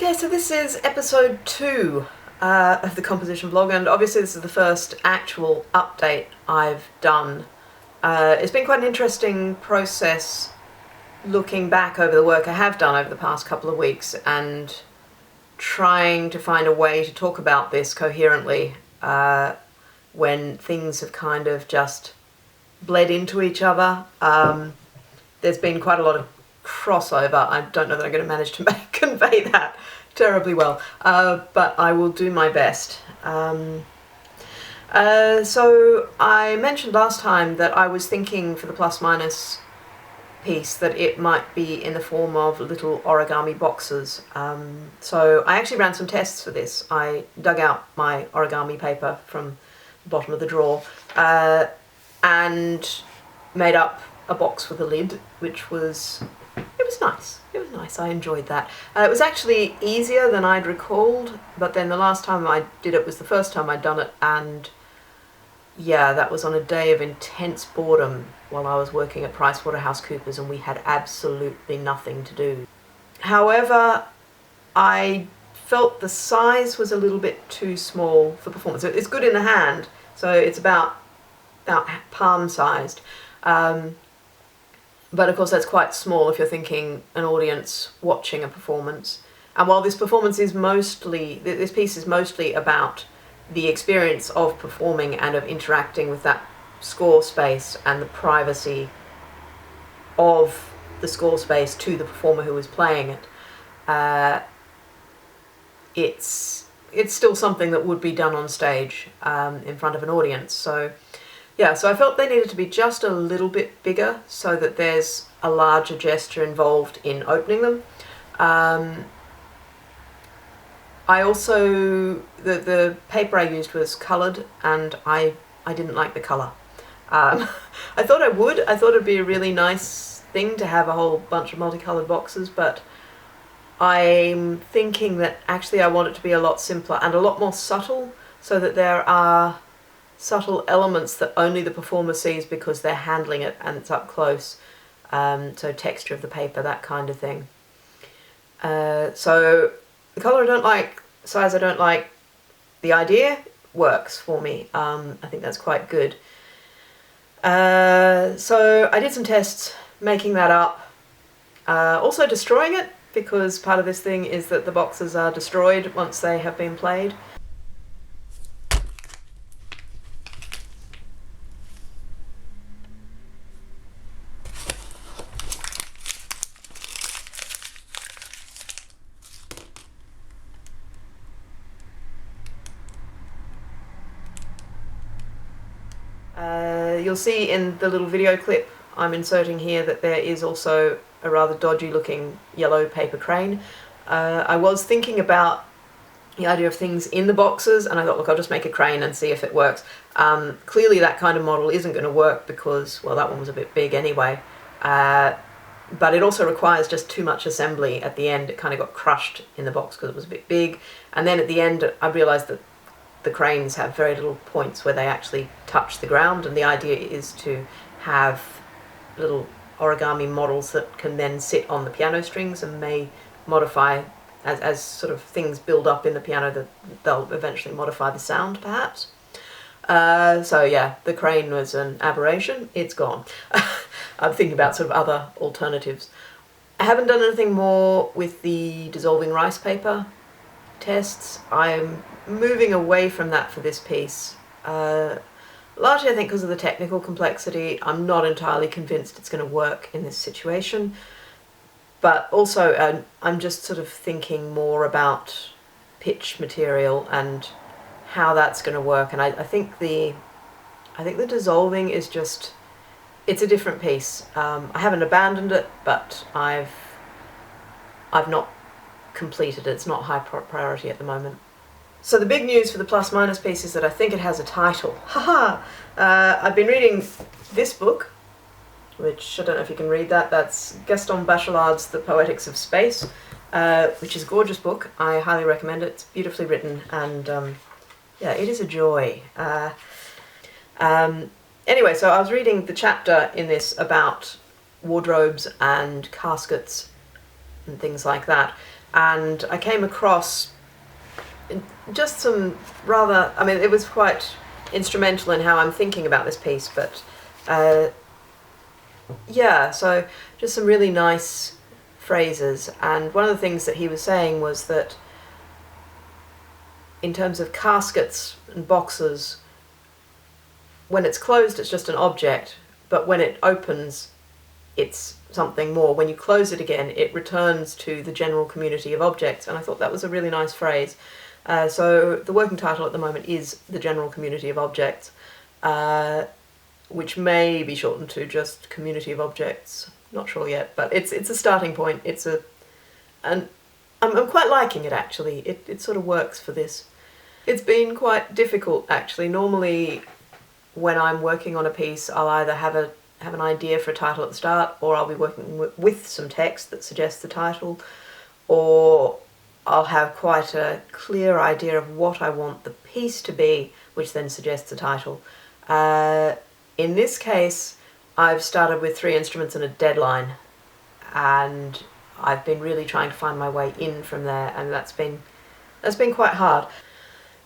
Okay, so this is episode 2 of the composition vlog, and obviously this is the first actual update I've done. It's been quite an interesting process looking back over the work I have done over the past couple of weeks and trying to find a way to talk about this coherently when things have kind of just bled into each other. There's been quite a lot of crossover. I don't know that I'm going to manage to convey that terribly well, but I will do my best. So I mentioned last time that I was thinking for the Plusminus piece that it might be in the form of little origami boxes. So I actually ran some tests for this. I dug out my origami paper from the bottom of the drawer and made up a box with a lid, which was nice. It was nice. I enjoyed that. It was actually easier than I'd recalled, but then the last time I did it was the first time I'd done it, and yeah, that was on a day of intense boredom while I was working at PricewaterhouseCoopers and we had absolutely nothing to do. However, I felt the size was a little bit too small for performance. It's good in the hand, so it's about palm sized. But of course that's quite small if you're thinking an audience watching a performance. And while this piece is mostly about the experience of performing and of interacting with that score space and the privacy of the score space to the performer who is playing it, it's still something that would be done on stage in front of an audience. So yeah, so I felt they needed to be just a little bit bigger so that there's a larger gesture involved in opening them. I also, the paper I used was coloured, and I didn't like the colour. I thought I would. I thought it'd be a really nice thing to have a whole bunch of multicoloured boxes, but I'm thinking that actually I want it to be a lot simpler and a lot more subtle, so that there are subtle elements that only the performer sees because they're handling it and it's up close. So texture of the paper, that kind of thing. So the colour I don't like, size I don't like, the idea works for me. I think that's quite good. So I did some tests making that up. Also destroying it, because part of this thing is that the boxes are destroyed once they have been played. You'll see in the little video clip I'm inserting here that there is also a rather dodgy looking yellow paper crane. I was thinking about the idea of things in the boxes, and I thought, look, I'll just make a crane and see if it works. Clearly that kind of model isn't going to work because, well, that one was a bit big anyway. But it also requires just too much assembly at the end. It kind of got crushed in the box because it was a bit big. And then at the end I realised that the cranes have very little points where they actually touch the ground, and the idea is to have little origami models that can then sit on the piano strings and may modify, as sort of things build up in the piano, that they'll eventually modify the sound perhaps. So yeah, the crane was an aberration. It's gone. I'm thinking about sort of other alternatives. I haven't done anything more with the dissolving rice paper tests. I'm moving away from that for this piece. Largely I think because of the technical complexity. I'm not entirely convinced it's going to work in this situation, but also I'm just sort of thinking more about pitch material and how that's going to work, and I think the dissolving is just, it's a different piece. I haven't abandoned it, but I've not completed it. It's not high priority at the moment. So the big news for the Plusminus piece is that I think it has a title. Haha! I've been reading this book, which I don't know if you can read that. That's Gaston Bachelard's The Poetics of Space, which is a gorgeous book. I highly recommend it. It's beautifully written, and yeah, it is a joy. Anyway, so I was reading the chapter in this about wardrobes and caskets, and things like that. And I came across just some rather, I mean, it was quite instrumental in how I'm thinking about this piece, but yeah, so just some really nice phrases. And one of the things that he was saying was that in terms of caskets and boxes, when it's closed it's just an object, but when it opens it's something more. When you close it again it returns to the general community of objects, and I thought that was a really nice phrase. So the working title at the moment is The General Community of Objects, which may be shortened to just Community of Objects, not sure yet, but it's a starting point. And I'm quite liking it actually. It sort of works for this. It's been quite difficult actually. Normally when I'm working on a piece I'll either have an idea for a title at the start, or I'll be working with some text that suggests the title, or I'll have quite a clear idea of what I want the piece to be, which then suggests the title. In this case, I've started with 3 instruments and a deadline, and I've been really trying to find my way in from there, and that's been quite hard.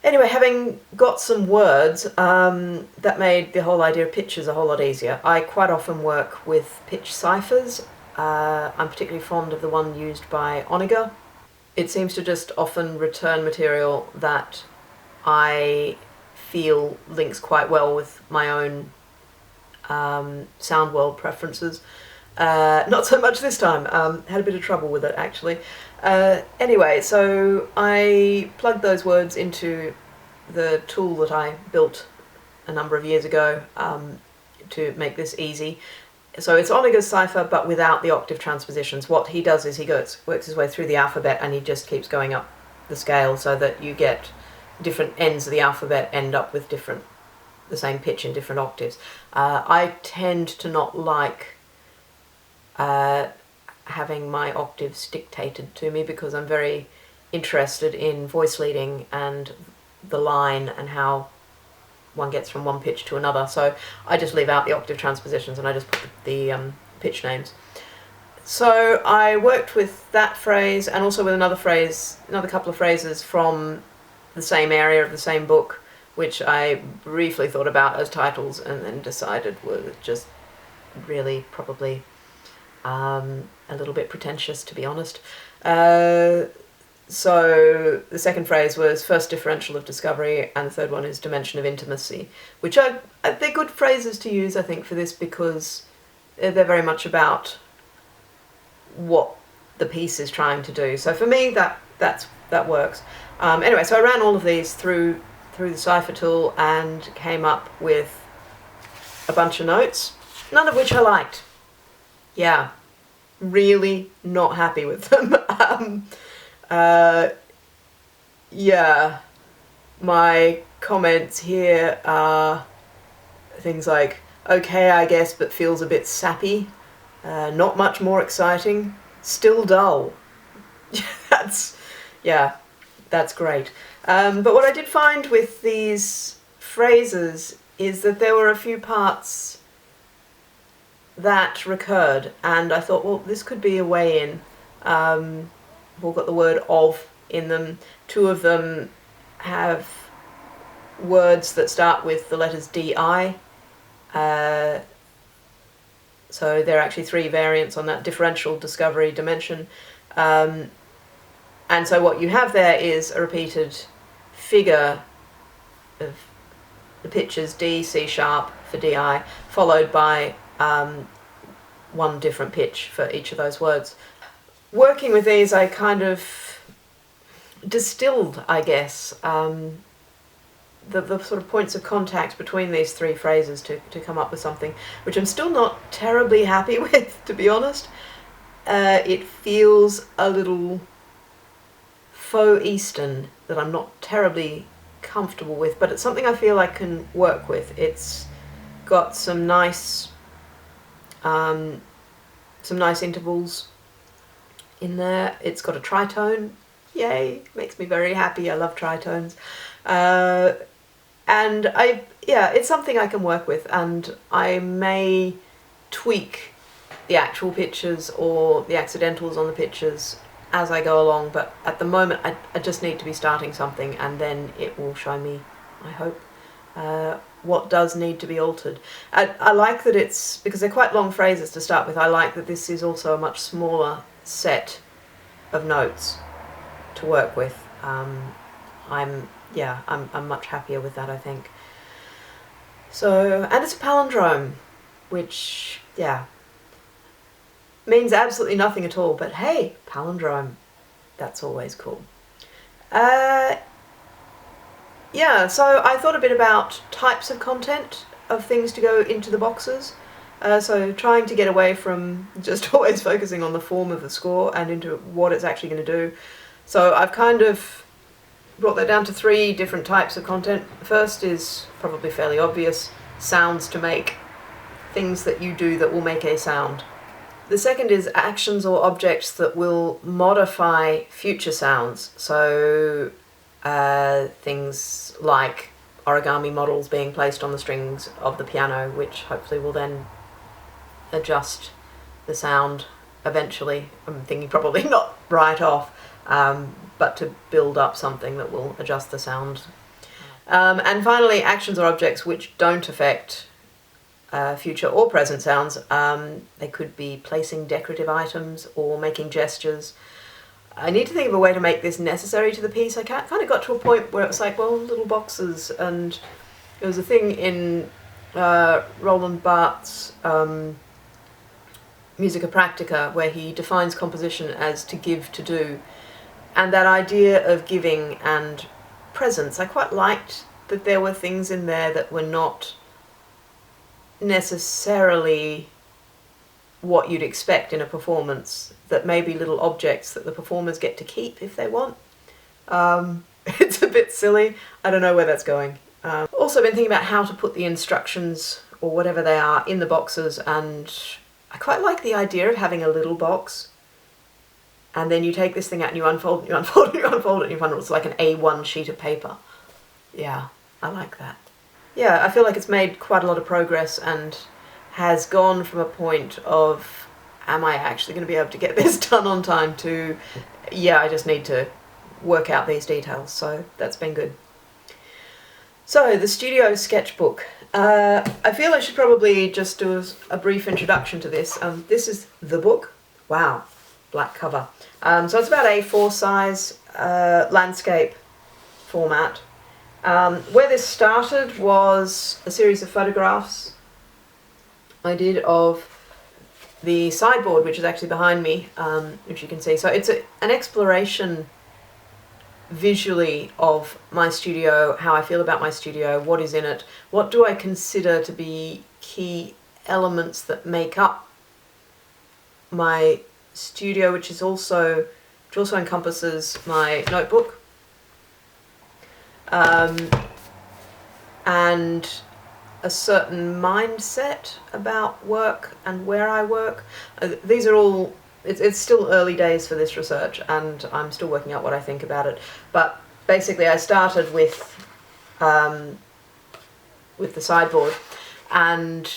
Anyway, having got some words, that made the whole idea of pitches a whole lot easier. I quite often work with pitch ciphers. I'm particularly fond of the one used by Origami. It seems to just often return material that I feel links quite well with my own sound world preferences. Not so much this time. Had a bit of trouble with it actually. Anyway, so I plugged those words into the tool that I built a number of years ago to make this easy. So it's Origami's cipher, but without the octave transpositions. What he does is he works his way through the alphabet, and he just keeps going up the scale so that you get different ends of the alphabet end up with the same pitch in different octaves. I tend to not like having my octaves dictated to me because I'm very interested in voice leading and the line and how one gets from one pitch to another, so I just leave out the octave transpositions and I just put the pitch names. So I worked with that phrase and also with another couple of phrases from the same area of the same book, which I briefly thought about as titles and then decided were just really probably a little bit pretentious, to be honest. So the second phrase was First Differential of Discovery, and the third one is Dimension of Intimacy, which they're good phrases to use, I think, for this because they're very much about what the piece is trying to do. So for me, that works. Anyway, so I ran all of these through the Cipher Tool and came up with a bunch of notes, none of which I liked. Yeah, really not happy with them. Yeah, my comments here are things like, okay, I guess, but feels a bit sappy, not much more exciting, still dull. That's great. But what I did find with these phrases is that there were a few parts that recurred, and I thought, well, this could be a way in. We've all got the word of in them. 2 of them have words that start with the letters DI. So there are actually 3 variants on that: differential, discovery, dimension. And so what you have there is a repeated figure of the pitches D, C sharp for DI, followed by one different pitch for each of those words. Working with these, I kind of distilled, I guess, the sort of points of contact between these 3 phrases to come up with something which I'm still not terribly happy with, to be honest. It feels a little faux Eastern that I'm not terribly comfortable with, but it's something I feel I can work with. It's got some nice intervals in there. It's got a tritone. Yay, makes me very happy. I love tritones. And it's something I can work with, and I may tweak the actual pictures or the accidentals on the pictures as I go along, but at the moment I just need to be starting something, and then it will show me, I hope, what does need to be altered. I like that it's, because they're quite long phrases to start with, I like that this is also a much smaller set of notes to work with. I'm much happier with that, I think. So, and it's a palindrome, which, yeah, means absolutely nothing at all, but hey, palindrome, that's always cool. Yeah, so I thought a bit about types of content of things to go into the boxes. So trying to get away from just always focusing on the form of the score and into what it's actually going to do. So I've kind of brought that down to 3 different types of content. The first is probably fairly obvious, sounds to make, things that you do that will make a sound. The second is actions or objects that will modify future sounds. So things like origami models being placed on the strings of the piano, which hopefully will then adjust the sound eventually. I'm thinking probably not right off, but to build up something that will adjust the sound. And finally, actions or objects which don't affect future or present sounds. They could be placing decorative items or making gestures. I need to think of a way to make this necessary to the piece. I kind of got to a point where it was like, well, little boxes, and there was a thing in Roland Barthes' Musica Practica where he defines composition as to give, to do, and that idea of giving and presence, I quite liked that there were things in there that were not necessarily what you'd expect in a performance, that may be little objects that the performers get to keep if they want. It's a bit silly. I don't know where that's going. Also been thinking about how to put the instructions, or whatever they are, in the boxes, and I quite like the idea of having a little box, and then you take this thing out and you unfold it, you unfold it, you unfold it, and you find it's like an A1 sheet of paper. Yeah, I like that. Yeah, I feel like it's made quite a lot of progress and has gone from a point of, am I actually going to be able to get this done on time, to, yeah, I just need to work out these details, so that's been good. So, the studio sketchbook. I feel I should probably just do a brief introduction to this. This is the book. Wow, black cover. So it's about A4 size, landscape format. Where this started was a series of photographs I did of the sideboard, which is actually behind me, which you can see. So it's an exploration visually of my studio, how I feel about my studio, what is in it, what do I consider to be key elements that make up my studio, which also encompasses my notebook, and a certain mindset about work and where I work. These are all, it's still early days for this research, and I'm still working out what I think about it. But basically I started with the sideboard, and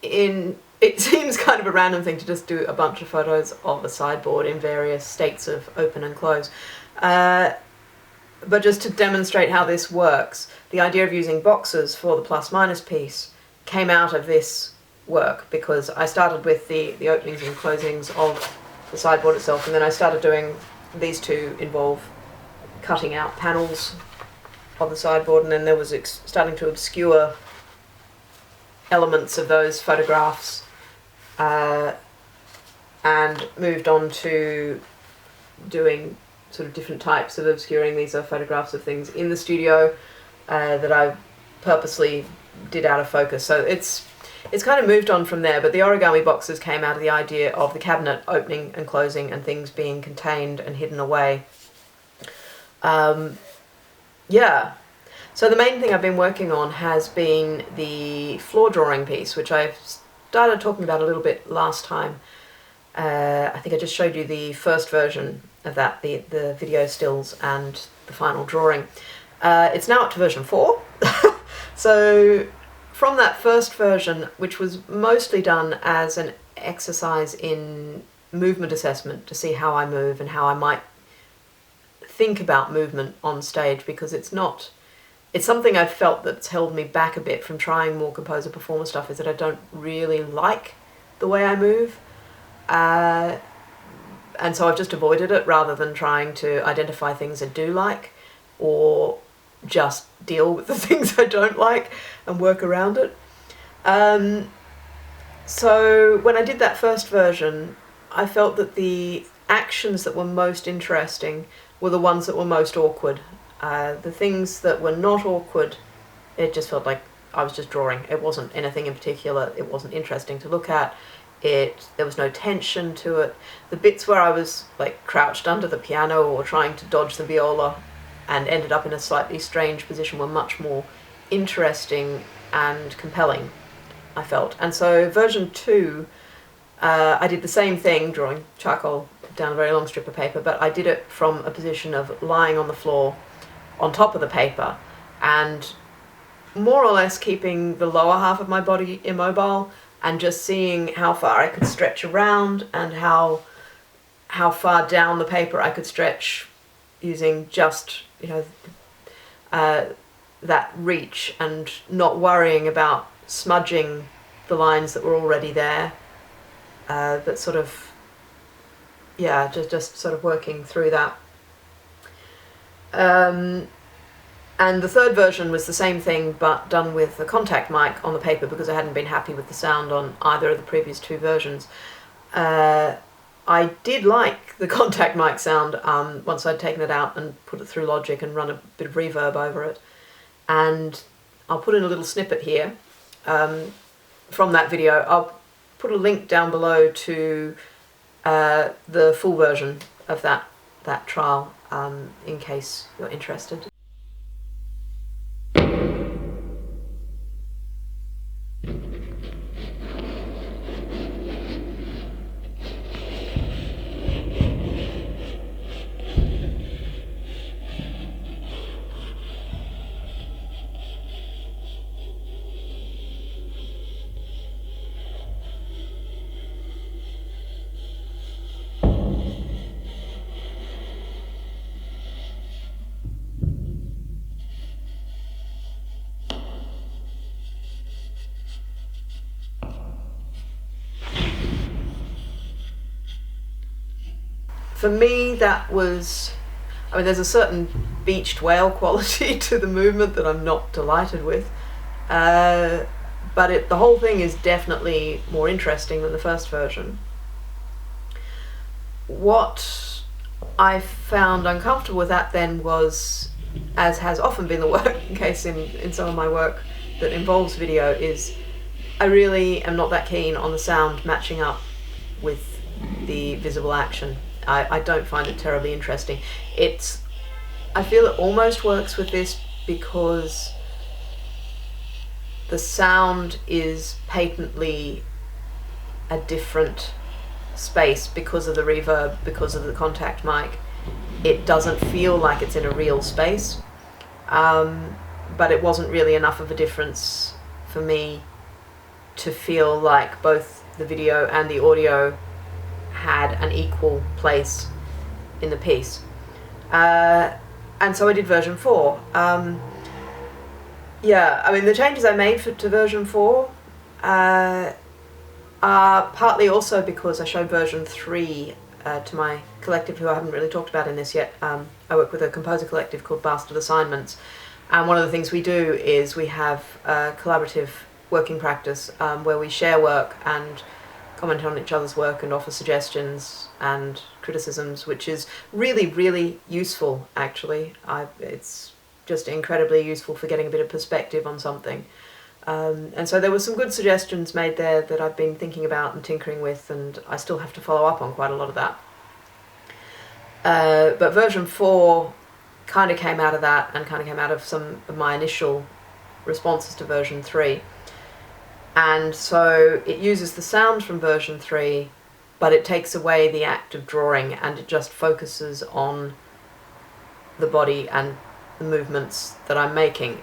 it seems kind of a random thing to just do a bunch of photos of a sideboard in various states of open and close. But just to demonstrate how this works, the idea of using boxes for the plus-minus piece came out of this work, because I started with the openings and closings of the sideboard itself, and then I started doing, these two involve cutting out panels of the sideboard, and then there was starting to obscure elements of those photographs, and moved on to doing sort of different types of obscuring. These are photographs of things in the studio that I purposely did out of focus. So it's kind of moved on from there, but the origami boxes came out of the idea of the cabinet opening and closing and things being contained and hidden away. Yeah. So the main thing I've been working on has been the floor drawing piece, which I started talking about a little bit last time. I think I just showed you the first version of that, the video stills and the final drawing. It's now up to version 4. So from that first version, which was mostly done as an exercise in movement assessment to see how I move and how I might think about movement on stage, because it's something I've felt that's held me back a bit from trying more composer performer stuff, is that I don't really like the way I move. And so I've just avoided it rather than trying to identify things I do like, or just deal with the things I don't like and work around it. So when I did that first version, I felt that the actions that were most interesting were the ones that were most awkward. The things that were not awkward, it just felt like I was just drawing. It wasn't anything in particular. It wasn't interesting to look at. There was no tension to it. The bits where I was like crouched under the piano or trying to dodge the viola and ended up in a slightly strange position were much more interesting and compelling, I felt. And so version 2, I did the same thing, drawing charcoal down a very long strip of paper, but I did it from a position of lying on the floor on top of the paper and more or less keeping the lower half of my body immobile and just seeing how far I could stretch around and how far down the paper I could stretch using just, that reach, and not worrying about smudging the lines that were already there, but sort of, just sort of working through that. And the third version was the same thing, but done with the contact mic on the paper, because I hadn't been happy with the sound on either of the previous 2 versions. I did like the contact mic sound once I'd taken it out and put it through Logic and run a bit of reverb over it. And I'll put in a little snippet here from that video. I'll put a link down below to the full version of that trial in case you're interested. For me, that was, there's a certain beached whale quality to the movement that I'm not delighted with, but the whole thing is definitely more interesting than the first version. What I found uncomfortable with that then was, as has often been the case in some of my work that involves video, is I really am not that keen on the sound matching up with the visible action. I don't find it terribly interesting. I feel it almost works with this because the sound is patently a different space because of the reverb, because of the contact mic. It doesn't feel like it's in a real space, but it wasn't really enough of a difference for me to feel like both the video and the audio had an equal place in the piece. And so I did version 4. The changes I made to version 4 are partly also because I showed version 3 to my collective, who I haven't really talked about in this yet. I work with a composer collective called Bastard Assignments, and one of the things we do is we have a collaborative working practice where we share work and comment on each other's work and offer suggestions and criticisms, which is really, really useful, actually. It's just incredibly useful for getting a bit of perspective on something. And so there were some good suggestions made there that I've been thinking about and tinkering with, and I still have to follow up on quite a lot of that. But version 4 kind of came out of that, and kind of came out of some of my initial responses to version 3. And so it uses the sound from version 3, but it takes away the act of drawing, and it just focuses on the body and the movements that I'm making.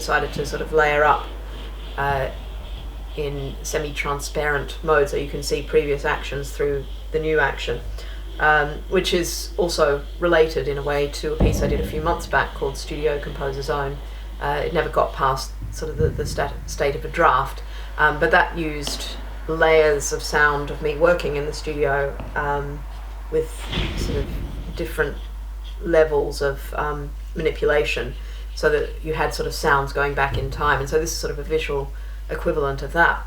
decided to sort of layer up in semi-transparent mode so you can see previous actions through the new action, which is also related in a way to a piece I did a few months back called Studio Composer Zone. It never got past sort of the state of a draft, but that used layers of sound of me working in the studio with sort of different levels of manipulation, so that you had sort of sounds going back in time, and so this is sort of a visual equivalent of that.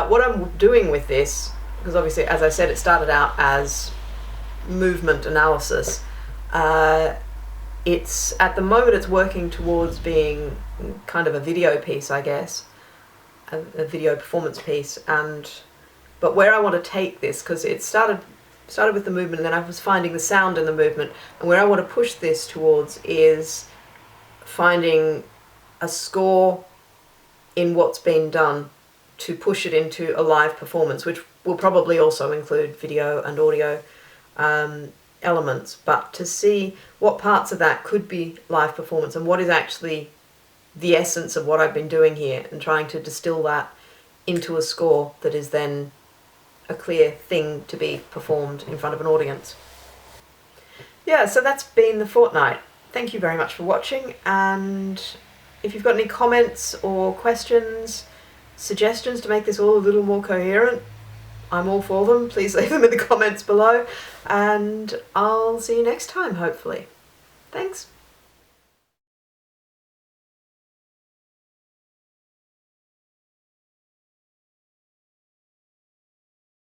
What I'm doing with this, because obviously, as I said, it started out as movement analysis, it's at the moment it's working towards being kind of a video piece, I guess, a video performance piece. But where I want to take this, because it started with the movement, and then I was finding the sound in the movement, and where I want to push this towards is finding a score in what's been done to push it into a live performance, which will probably also include video and audio elements, but to see what parts of that could be live performance and what is actually the essence of what I've been doing here, and trying to distill that into a score that is then a clear thing to be performed in front of an audience. Yeah, so that's been the fortnight. Thank you very much for watching, and if you've got any comments or questions, suggestions to make this all a little more coherent, I'm all for them. Please leave them in the comments below, and I'll see you next time, hopefully. Thanks.